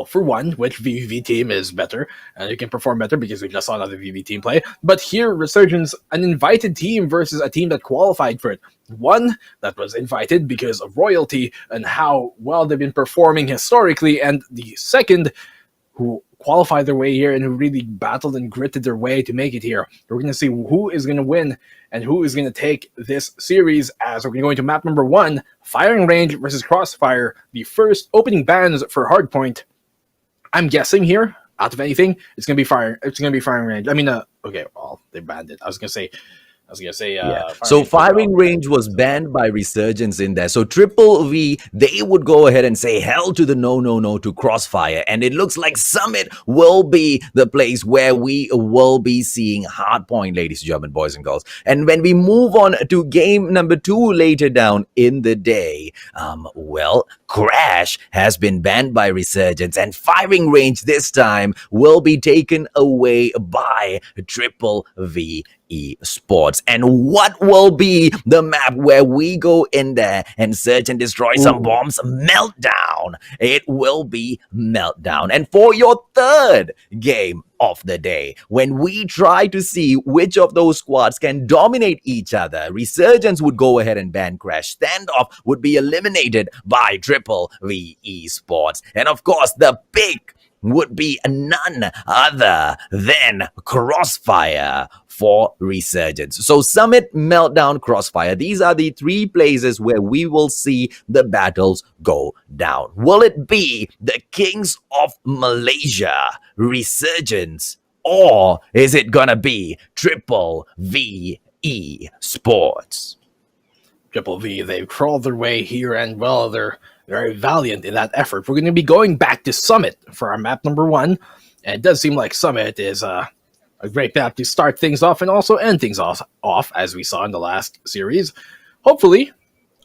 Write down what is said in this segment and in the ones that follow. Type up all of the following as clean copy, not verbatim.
well, for one, which VVV team is better, and you can perform better because we just saw another VVV team play. But here, Resurgence, an invited team versus a team that qualified for it. One that was invited because of royalty and how well they've been performing historically, and the second who qualified their way here and who really battled and gritted their way to make it here. We're going to see who is going to win and who is going to take this series, as we're going to go into map number 1, Firing Range versus Crossfire, the first opening bans for Hardpoint. I'm guessing here, out of anything, it's going to be Firing Range. I mean, okay, well, they banned it. I was going to say, so Firing Range was banned by Resurgence in there. So Triple V, they would go ahead and say hell to the no to Crossfire. And it looks like Summit will be the place where we will be seeing Hardpoint, ladies and gentlemen, boys and girls. And when we move on to game number 2 later down in the day, well, Crash has been banned by Resurgence, and Firing Range this time will be taken away by Triple V ESPORTS. And what will be the map where we go in there and search and destroy some bombs? Meltdown. It will be Meltdown. And for your third game of the day, when we try to see which of those squads can dominate each other, Resurgence would go ahead and ban Crash. Standoff would be eliminated by Triple V ESPORTS. And of course, the pick would be none other than Crossfire for Resurgence. So Summit, Meltdown, Crossfire. These are the 3 places where we will see the battles go down. Will it be the Kings of Malaysia, Resurgence, or is it gonna be Triple V ESPORTS? Triple V, they've crawled their way here, and well, they're very valiant in that effort. We're going to be going back to Summit for our map number 1, and it does seem like Summit is a great map to start things off and also end things off, as we saw in the last series. Hopefully,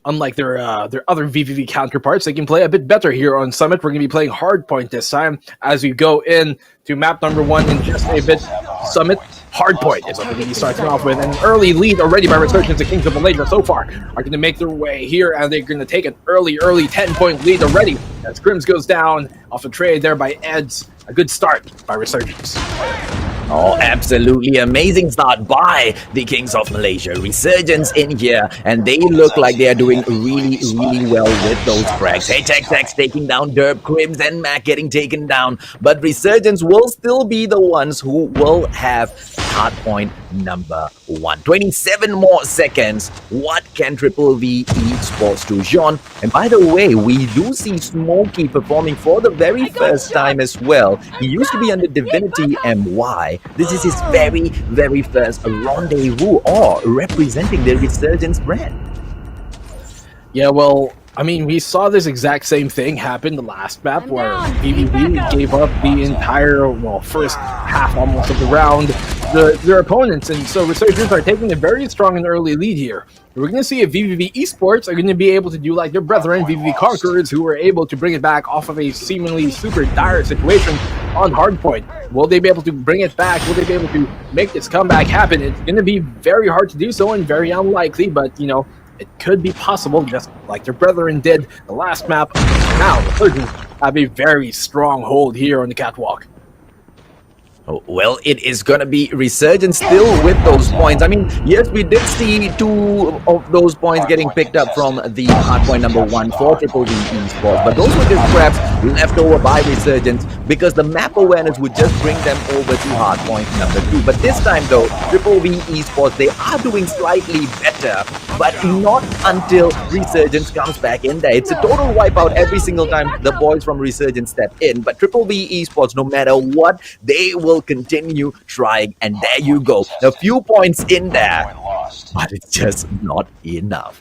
unlike their other VVV counterparts, they can play a bit better here on Summit. We're going to be playing Hardpoint this time as we go in to map number 1 in just a bit. Summit, Hardpoint is what we're going to be starting off with. An early lead already by Resurgence. The Kings of Malaysia so far are going to make their way here, and they're going to take an early 10-point lead already as Crims goes down off a trade there by Eds. A good start by Resurgence. Oh, absolutely amazing start by the Kings of Malaysia. Resurgence in here, and they look like they are doing really, really well with those frags. Hey, Tex taking down Derp, Crims and Mac getting taken down, but Resurgence will still be the ones who will have hardpoint number 1. 27 more seconds. What can Triple V ESPORTS do, Jean? And by the way, we do see Smokey performing for the very first time as well. He used to be under Divinity MY. This is his very, very first rendezvous or representing the Resurgence brand. Yeah, well, I mean, we saw this exact same thing happen the last map where VVV gave up the entire, well, first half almost of the round to their opponents. And so Resurgence are taking a very strong and early lead here. We're going to see if VVV ESPORTS are going to be able to do like their brethren, VVV Conquerors, who were able to bring it back off of a seemingly super dire situation on Hardpoint. Will they be able to bring it back? Will they be able to make this comeback happen? It's going to be very hard to do so and very unlikely, but, you know, it could be possible, just like their brethren did the last map. Now, the Resurgence have a very strong hold here on the catwalk. Well, it is going to be Resurgence still with those points. I mean, yes, we did see 2 of those points getting picked up from the hardpoint number 1 for Triple V ESPORTS, but those were just scraps left over by Resurgence because the map awareness would just bring them over to hardpoint number 2. But this time, though, Triple V ESPORTS, they are doing slightly better, but not until Resurgence comes back in there. It's a total wipeout every single time the boys from Resurgence step in, but Triple V ESPORTS, no matter what, they will continue trying, and there you go, a few points in there, but it's just not enough.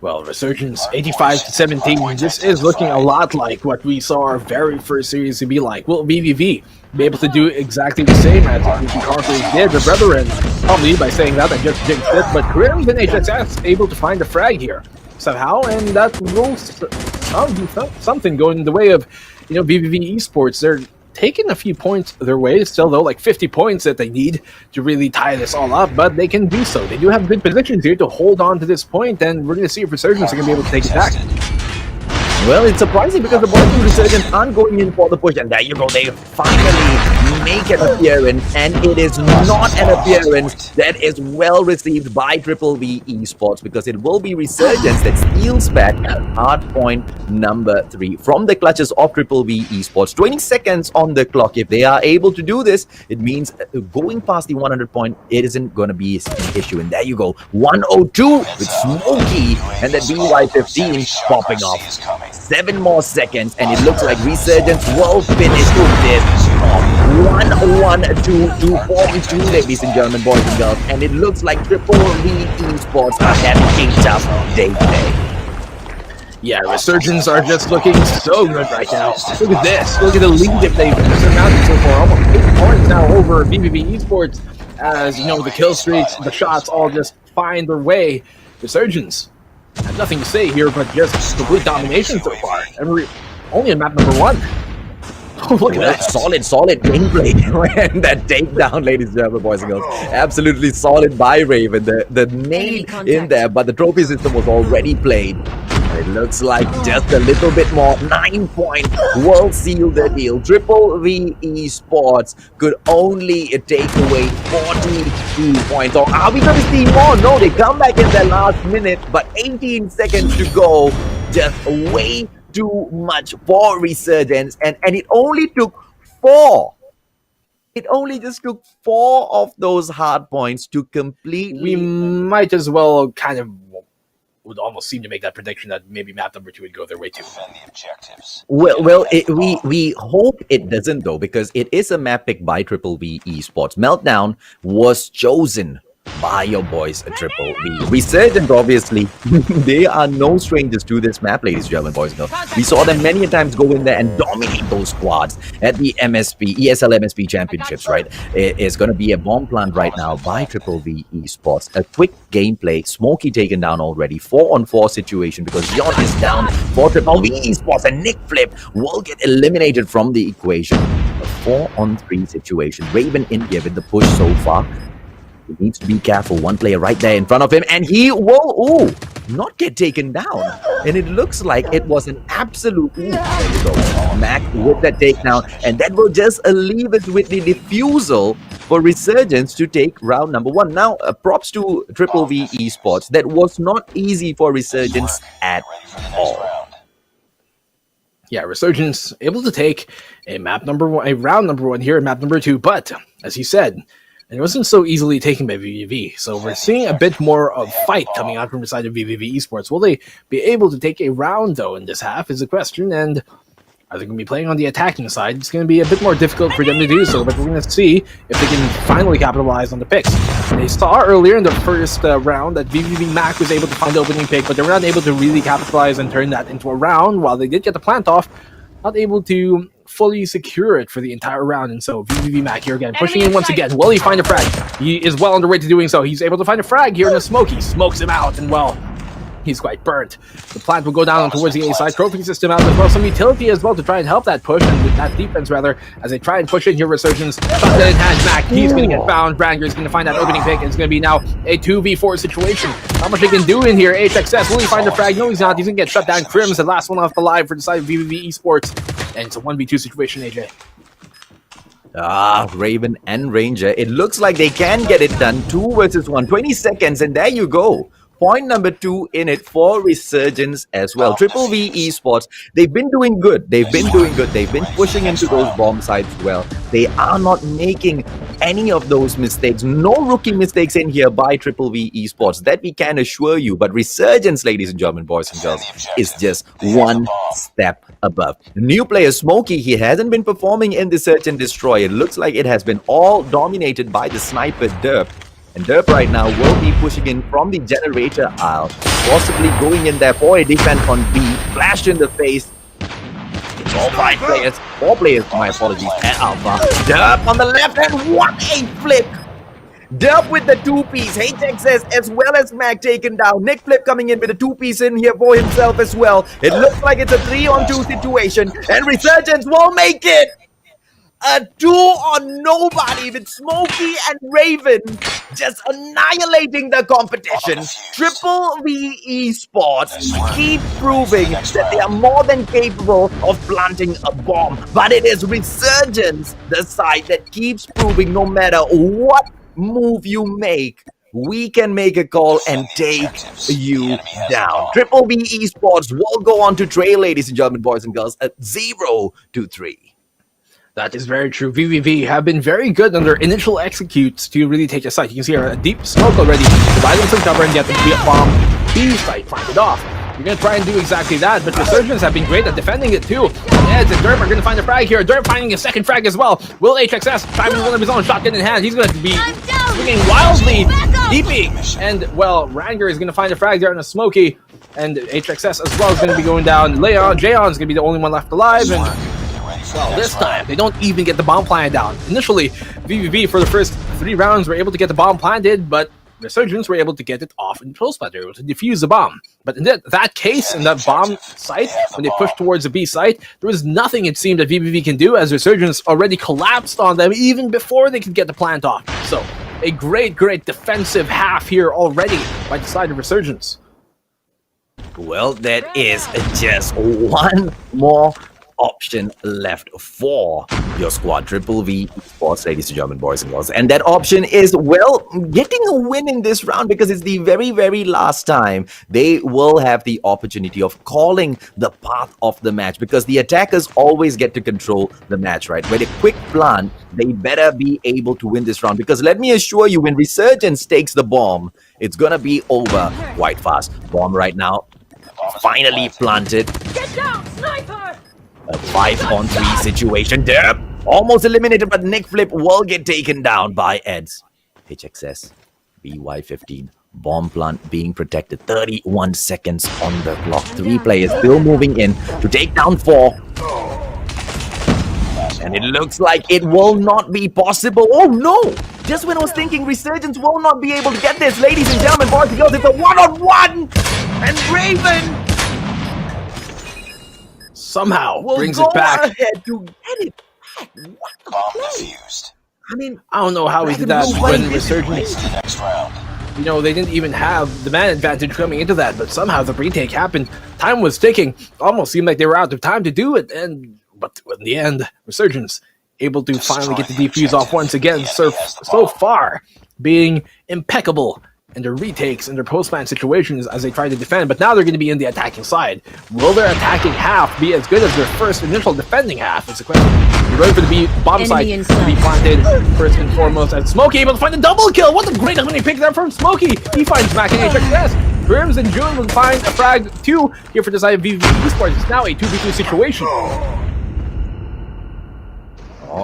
Well, Resurgence 85-17. This is looking a lot like what we saw our very first series to be like. Will VVV be able to do exactly the same as VVV Conquerors did? The brethren, probably by saying that, I just jinxed it, but clearly the HSS able to find a frag here somehow, and that will something going in the way of, you know, VVV ESPORTS. They're taking a few points their way still, though, like 50 points that they need to really tie this all up, but they can do so. They do have good positions here to hold on to this point, and we're going to see if Resurgence are going to be able to take it back. Well, it's surprising because the boys from Resurgence aren't going in for the push, and there you go, they finally make an appearance, and it is not an appearance that is well received by VVV ESPORTS, because it will be Resurgence that steals back hard point number 3 from the clutches of VVV ESPORTS. 20 seconds on the clock. If they are able to do this, it means going past the 100 point, it isn't going to be an issue. And there you go, 102 with Smokey, and then BY15 popping off. 7 more seconds, and it looks like Resurgence will finish with this 1-1-2 to 42, ladies and gentlemen, boys and girls. And it looks like VVV ESPORTS are having a tough day today. Yeah, Resurgence are just looking so good right now. Look at this. Look at the lead that they've surmounted so far. Almost 8 points now over VVV ESPORTS. As you know, the kill streaks, the shots all just find their way. Resurgence have nothing to say here, but just complete domination so far. And we're only in map number 1. Oh, look at that. Solid gameplay. And that takedown, ladies and gentlemen, boys and girls. Absolutely solid by Raven. The nade in there, but the trophy system was already played. It looks like just a little bit more. 9 point will seal the deal. VVV ESPORTS could only take away 42 points. Or are we going to see more? No, they come back in their last minute, but 18 seconds to go. Just way too much for Resurgence. And it only took 4. It only just took 4 of those hard points to completely... We might as well kind of would almost seem to make that prediction that maybe map number 2 would go their way too. Well, we hope it doesn't though, because it is a map pick by VVV ESPORTS. Meltdown was chosen by your boys at VVV. Resurgence, obviously, they are no strangers to this map, ladies and gentlemen, boys and girls. We saw them many times go in there and dominate those squads at the MSP, ESL MSP Championships, right? It is going to be a bomb plant right now by VVV ESPORTS. A quick gameplay, Smokey taken down already, 4-on-4 situation because Yon is down for VVV ESPORTS, and Nick Flip will get eliminated from the equation. A 4-on-3 situation. Raven in here with the push so far. He needs to be careful. One player right there in front of him, and he will, not get taken down. And it looks like it was an absolute, there you go, Mac with that takedown, and that will just leave it with the defusal for Resurgence to take round number 1. Now, props to VVV ESPORTS. That was not easy for Resurgence at all. Yeah, Resurgence able to take a round number 1 here in map number 2, but as you said, it wasn't so easily taken by VVV. So we're seeing a bit more of fight coming out from the side of VVV ESPORTS. Will they be able to take a round, though, in this half is the question. And are they going to be playing on the attacking side? It's going to be a bit more difficult for them to do so, but we're going to see if they can finally capitalize on the picks. They saw earlier in the first round that VVV Mac was able to find the opening pick, but they were not able to really capitalize and turn that into a round. While they did get the plant off, not able to fully secure it for the entire round. And so VVV Mac here again, pushing in once again. Will he find a frag? He is well on the way to doing so. He's able to find a frag here in the smoke. He smokes him out, and well, he's quite burnt. The plant will go down towards the A side. Trophy system out as well. Some utility as well to try and help that push, and with that defense rather, as they try and push in here. Resurgence, shotgun in hand. Mac, he's going to get found. Branger is going to find that opening pick, and it's going to be now a 2v4 situation. How much they can do in here? HXS, will he find the frag? No, he's not. He's going to get shut down. Crim's the last one off the live for the side of VVV ESPORTS. And it's a 1v2 situation, AJ. Raven and Ranger. It looks like they can get it done. 2 versus 1. 20 seconds, and there you go. Point number 2 in it for Resurgence as well. VVV ESPORTS, they've been doing good. They've been pushing into those bomb sites well. They are not making any of those mistakes. No rookie mistakes in here by VVV ESPORTS. That we can assure you. But Resurgence, ladies and gentlemen, boys and girls, is just one step above. New player Smokey, he hasn't been performing in the Search and Destroy. It looks like it has been all dominated by the sniper Derp. And Derp right now will be pushing in from the generator aisle, possibly going in there for a defense on B. Flashed in the face. It's all 4 players, my apologies, at Alpha. Derp on the left, and what a flip! Derp with the 2-piece, HXS as well as Mac taken down. Nick Flip coming in with a 2-piece in here for himself as well. It looks like it's a 3-on-2 situation, and Resurgence will make it! A 2 on nobody with Smokey and Raven just annihilating the competition. Triple V Esports keep proving that they are more than capable of planting a bomb. But it is Resurgence, the side that keeps proving no matter what move you make, we can make a call and take you down. Triple V Esports will go on to trail, ladies and gentlemen, boys and girls, at 0-3. That is very true. VVV have been very good on their initial executes to really take a site. You can see a deep smoke already, providing some cover and get the bomb B site find it off. You're going to try and do exactly that, but Resurgence have been great at defending it too. Eds and Derp are going to find a frag here. Derp finding a second frag as well. Will HXS trying one of his own shotgun in hand? He's going to be swinging wildly, deeping. And, well, Ranger is going to find a frag there on a Smokey. And HXS as well is going to be going down. Leon, Jayon is going to be the only one left alive. And, well, this time, they don't even get the bomb planted down. Initially, VVV for the first 3 rounds were able to get the bomb planted, but Resurgence were able to get it off in post plant. They were able to defuse the bomb. But in that case, in that bomb site, when they pushed towards the B site, there was nothing it seemed that VVV can do, as Resurgence already collapsed on them even before they could get the plant off. So, a great defensive half here already by the side of Resurgence. Well, there is just one more option left for your squad, Triple V Esports, ladies and gentlemen, boys and girls. And that option is, well, getting a win in this round, because it's the very last time they will have the opportunity of calling the path of the match, because the attackers always get to control the match, right? With a quick plan, they better be able to win this round, because let me assure you, when Resurgence takes the bomb, it's gonna be over quite fast. Bomb right now, finally planted. Get down, sniper! A 5-on-3 situation. Derp almost eliminated, but Nick Flip will get taken down by Eds. HXS, BY15, bomb plant being protected. 31 seconds on the clock. 3 players still moving in to take down 4. And it looks like it will not be possible. Oh no! Just when I was thinking Resurgence will not be able to get this, ladies and gentlemen, boys and girls, it's a 1-on-1! And Raven somehow brings it back. Ahead to get it back. What the play? I mean, I don't know how he did that when Resurgence, you know, they didn't even have the man advantage coming into that, but somehow the retake happened. Time was ticking. Almost seemed like they were out of time to do it, but in the end, Resurgence able to finally get the defuse off once again. So far, being impeccable in their retakes and their post-man situations as they try to defend, but now they're going to be in the attacking side. Will their attacking half be as good as their first initial defending half? It's a question. You're ready for the bomb site to be planted first and foremost, and Smokey able to find a double kill. What a great opening pick there from Smokey. He finds back in HXS. Grims and June will find a frag 2 here for the side of VVV Esports. It's now a 2v2 situation.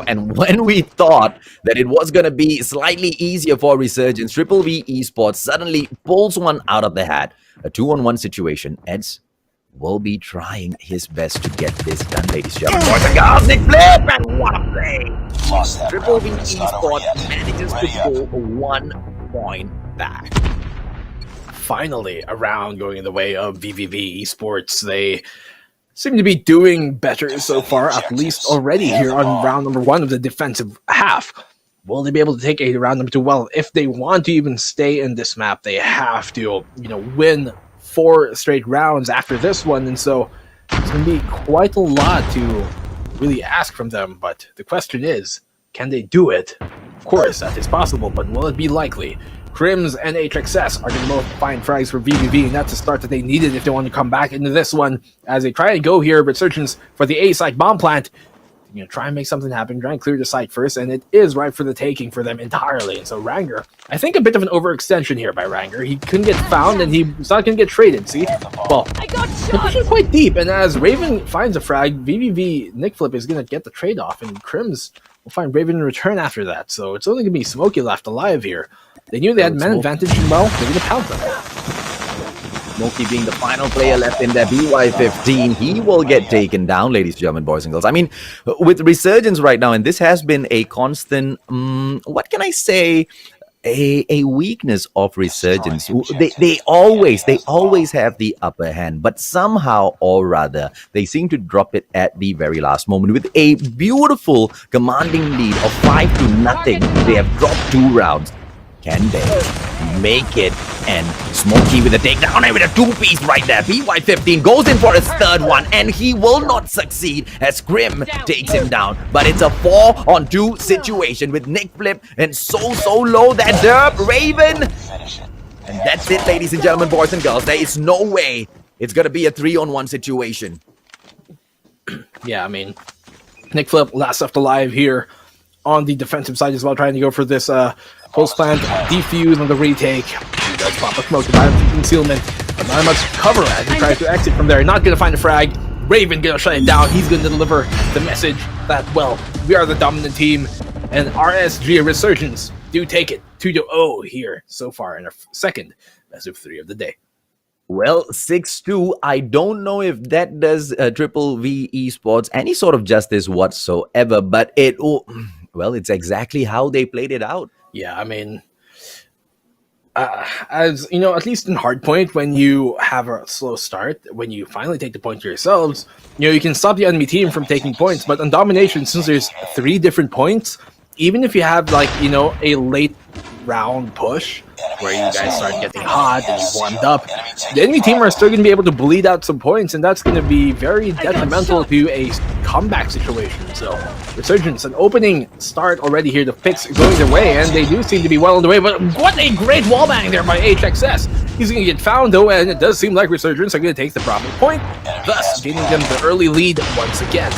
And when we thought that it was going to be slightly easier for Resurgence, Triple V Esports suddenly pulls one out of the hat. A 2-on-1 situation. Eds will be trying his best to get this done, ladies and gentlemen. Boys and girls, Nick Flip, and what a play! Triple V Esports manages to pull 1 point back. Finally, a round going in the way of VVV Esports. They seem to be doing better so far, at least already here on round number 1 of the defensive half. Will they be able to take a round number 2? Well, if they want to even stay in this map, they have to, win 4 straight rounds after this one, and so it's going to be quite a lot to really ask from them, but the question is, can they do it? Of course, that is possible, but will it be likely? Crims and HXS are going to both find frags for VVV, and that's the start that they needed if they want to come back into this one. As they try and go here, Resurgence for the A site bomb plant. Try and make something happen, try and clear the site first, and it is right for the taking for them entirely. And so Ranger, I think a bit of an overextension here by Ranger. He couldn't get found, and he's not going to get traded, see? Well, they're pushing quite deep, and as Raven finds a frag, VVV Nick Flip is going to get the trade off, and Crims will find Raven in return after that. So it's only going to be Smokey left alive here. They knew they had man advantage, and well, they're going to pound them. Smokey being the final player left in there, BY15, he will get taken down, ladies and gentlemen, boys and girls. I mean, with Resurgence right now, and this has been a constant, what can I say, a weakness of Resurgence. They always have the upper hand, but somehow or rather, they seem to drop it at the very last moment. With a beautiful commanding lead of 5-0, they have dropped 2 rounds. Can they make it? And Smokey with a takedown and with a 2-piece right there. PY15 goes in for his third one, and he will not succeed as Grim takes him down. But it's a 4-on-2 situation with Nick Flip and so low that derp Raven. And that's it, ladies and gentlemen, boys and girls. There is no way it's going to be a 3-on-1 situation. Yeah, I mean, Nick Flip last left alive here on the defensive side as well, trying to go for this post-plant defuse on the retake. He does pop a smoke, the concealment, but not much cover as he tries to exit from there. Not going to find a frag. Raven going to shut it down. He's going to deliver the message that, well, we are the dominant team, and RSG Resurgence do take it 2-0 here so far in our second best of 3 of the day. Well, 6-2, I don't know if that does Triple V Esports any sort of justice whatsoever, but well, it's exactly how they played it out. Yeah, I mean, as you know, at least in hardpoint, when you have a slow start, when you finally take the point yourselves, you know, you can stop the enemy team from taking points. But on domination, since there's 3 different points, even if you have, like, you know, a late round push where you guys start getting hot and you've warmed up, the enemy team are still going to be able to bleed out some points, and that's going to be very detrimental to a comeback situation. So Resurgence, an opening start already here. The picks going their way, and they do seem to be well on the way, but what a great wallbang there by HXS. He's going to get found though, and it does seem like Resurgence are going to take the proper point, thus gaining them the early lead once again.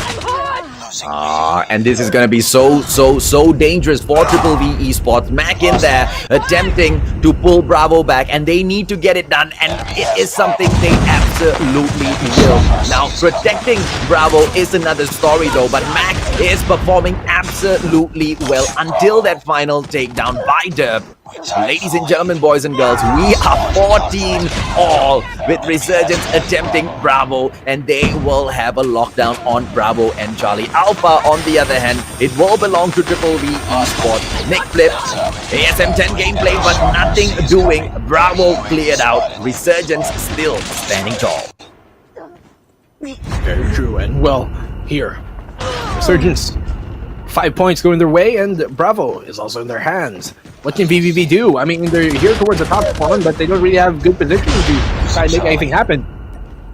And this is going to be so dangerous for Triple V Esports. Mac in there attempting to pull Bravo back, and they need to get it done, and it is something they absolutely will. Now, protecting Bravo is another story though, but Mac is performing absolutely well until that final takedown by Derp. Ladies and gentlemen, boys and girls, we are 14 all with Resurgence attempting Bravo, and they will have a lockdown on Bravo and Charlie. Alpha, on the other hand, it will belong to Triple V Esports. Nick Flip, ASM10 gameplay, but nothing doing. Bravo cleared out. Resurgence still standing tall. Very true, and well, here, Resurgence, 5 points going their way, and Bravo is also in their hands. What can VVV do? I mean, they're here towards the top one, but they don't really have good position to try and make anything happen.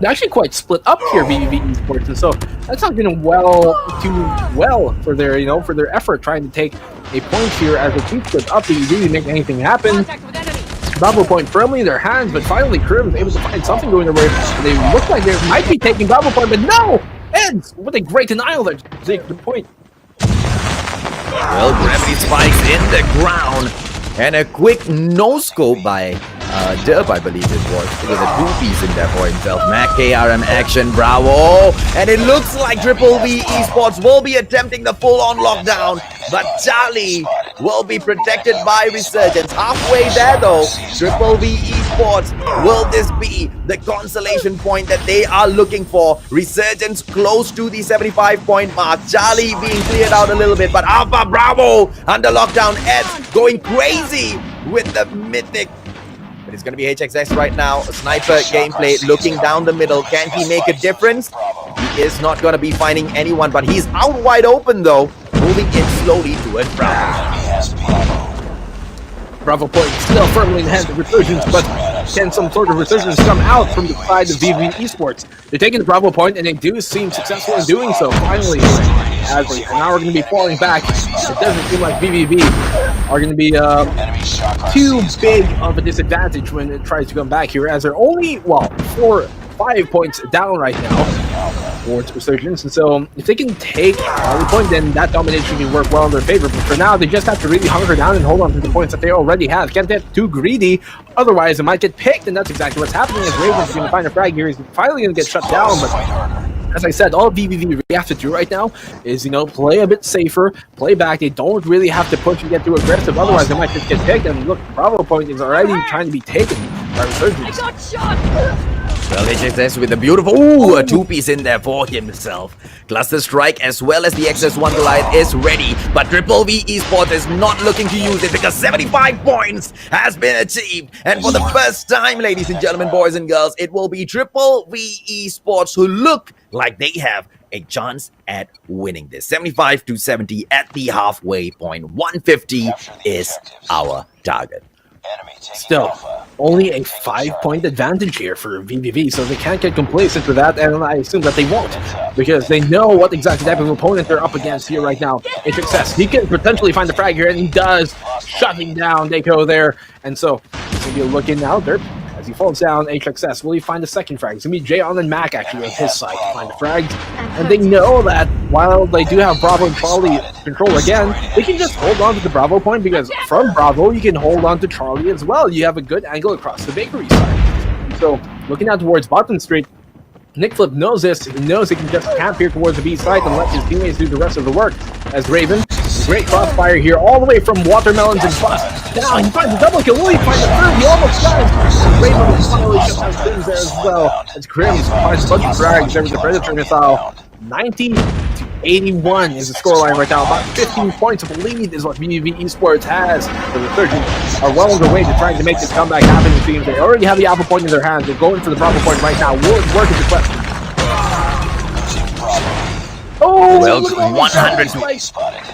They're actually quite split up here, VVV Esports, and so that's not going too well for their, you know, for their effort trying to take a point here as a team split up to really make anything happen. Bravo point firmly in their hands, but finally Crim is able to find something going their way. They look like they might be taking Bravo point, but no! Eds! What a great denial there to take the point. Well, gravity spikes in the ground, and a quick no-scope by Derp, I believe it was, with a 2-piece in there for himself. Mac KRM action, Bravo, and it looks like Triple V Esports will be attempting the full-on lockdown, but Charlie will be protected by Resurgence. Halfway there though, Triple V Esports, will this be the consolation point that they are looking for? Resurgence close to the 75-point mark. Charlie being cleared out a little bit, but Alpha Bravo under lockdown. Eds going crazy with the mythic. But it's going to be HXS right now. Sniper gameplay looking down the middle. Can he make a difference? He is not going to be finding anyone, but he's out wide open though. Moving in slowly towards Bravo. Bravo point still firmly in the hands of Resurgence, but can some sort of Resurgence come out from the side of VVV Esports? They're taking the Bravo point, and they do seem successful in doing so, finally. As they are now going to be falling back. It doesn't seem like VVV are going to be too big of a disadvantage when it tries to come back here, as they're only, well, 5 points down right now towards Resurgence. And so if they can take the point, then that domination can work well in their favor. But for now, they just have to really hunker down and hold on to the points that they already have. Can't get too greedy, otherwise it might get picked, and that's exactly what's happening as Raven's going to find a frag here. He's finally going to get shut down, but as I said, all VVV really have to do right now is, you know, play a bit safer, play back. They don't really have to push and get too aggressive, otherwise they might just get picked. And look, Bravo point is already trying to be taken by Resurgence. Well, HXS with a beautiful, a 2-piece in there for himself. Cluster Strike as well as the XS1 Goliath is ready, but Triple V Esports is not looking to use it because 75 points has been achieved. And for the first time, ladies and gentlemen, boys and girls, it will be Triple V Esports who look like they have a chance at winning this. 75-70 at the halfway point. 150 is our target. Still, only a 5-point advantage here for VVV, so they can't get complacent with that, and I assume that they won't, because they know what exactly type of opponent they're up against here right now. HXS, he can potentially find the frag here, and he does, shutting down Dako there, and so it's going to be a look in now. Derp, as he falls down, HXS, will he find the second frag? It's going to be Jayon and Mac actually on his side to find the frags, and they know that while they do have Bravo and Charlie control again, they can just hold on to the Bravo point, because from Bravo, you can hold on to Charlie as well. You have a good angle across the bakery side. So, looking out towards Bottom Street, Nick Flip knows this. He knows he can just camp here towards the B side and let his teammates do the rest of the work. As Raven, great crossfire here all the way from Watermelons and Bust. Now he finds a double kill. Will he find the third? He almost does. Raven will finally shut down things there as well. As Crims finds a bunch of frags there with the Predator missile. 90-81 is the scoreline right now. About 15 points of lead is what VVV ESPORTS has. The Resurgence are well on their way to trying to make this comeback happen. It seems they already have the Alpha point in their hands. They're going for the Bravo point right now. Will it work is the question. Oh, well, 100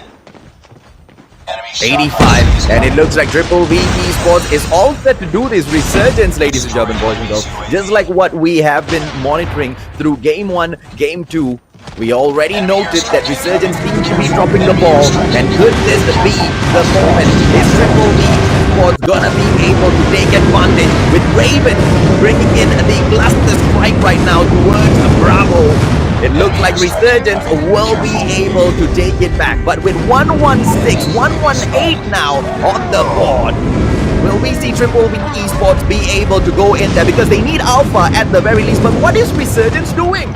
85, and it looks like Triple V Esports is all set to do this resurgence, ladies and gentlemen, boys and girls. Just like what we have been monitoring through Game 1, Game 2, we already noted that Resurgence seems to be dropping the ball, and could this be the moment? Is Triple V Esports gonna be able to take advantage with Raven bringing in the cluster strike right now towards Bravo? It looks like Resurgence will be able to take it back, but with 116, 118 now on the board, will we see Triple V Esports be able to go in there? Because they need Alpha at the very least, but what is Resurgence doing?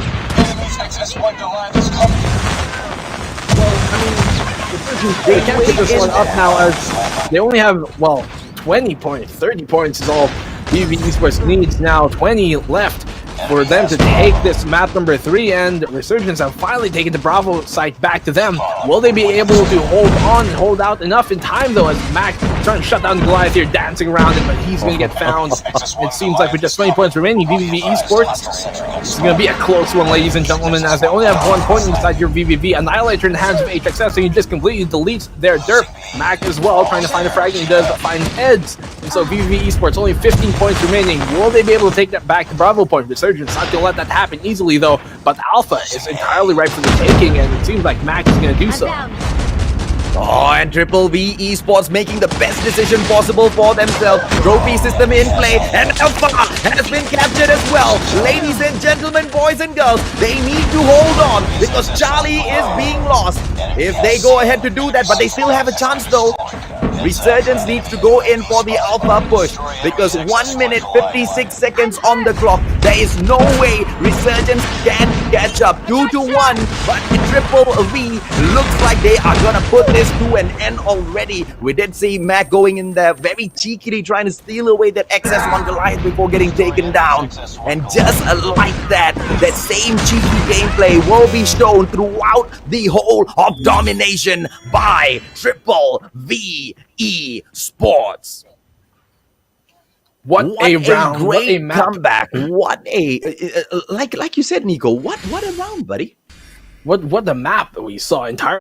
They can't pick this one up now as they only have, well, 20 points, 30 points is all VVV Esports needs now, 20 left for them to take this map number 3, and Resurgence have finally taken the Bravo site back to them. Will they be able to hold on and hold out enough in time though, as Mac trying to shut down Goliath here, dancing around it, but he's going to get found. It seems like with just 20 points remaining, VVV Esports, this is going to be a close one, ladies and gentlemen, as they only have 1 point inside your VVV. Annihilator in the hands of HXS, so he just completely deletes their derp. Mac as well, trying to find a frag, and he does find heads. And so VVV Esports, only 15 points remaining. Will they be able to take that back to Bravo point? Resurgence not going to let that happen easily though, but Alpha is entirely ripe for the taking, and it seems like Mac is going to do so. Oh, and Triple V Esports making the best decision possible for themselves. Trophy system in play, and Alpha has been captured as well. Ladies and gentlemen, boys and girls, they need to hold on because Charlie is being lost. If they go ahead to do that, but they still have a chance though. Resurgence needs to go in for the Alpha push because 1 minute 56 seconds on the clock. There is no way Resurgence can catch up. 2-1, but Triple V looks like they are gonna put this to an end already. We did see Mac going in there very cheekily, trying to steal away that XS1 Goliath before getting taken down. And just like that, that same cheeky gameplay will be shown throughout the whole of domination by Triple V Esports. What a round! Great what a comeback! What a like you said, Nico. What a round, buddy! What the map that we saw entirely.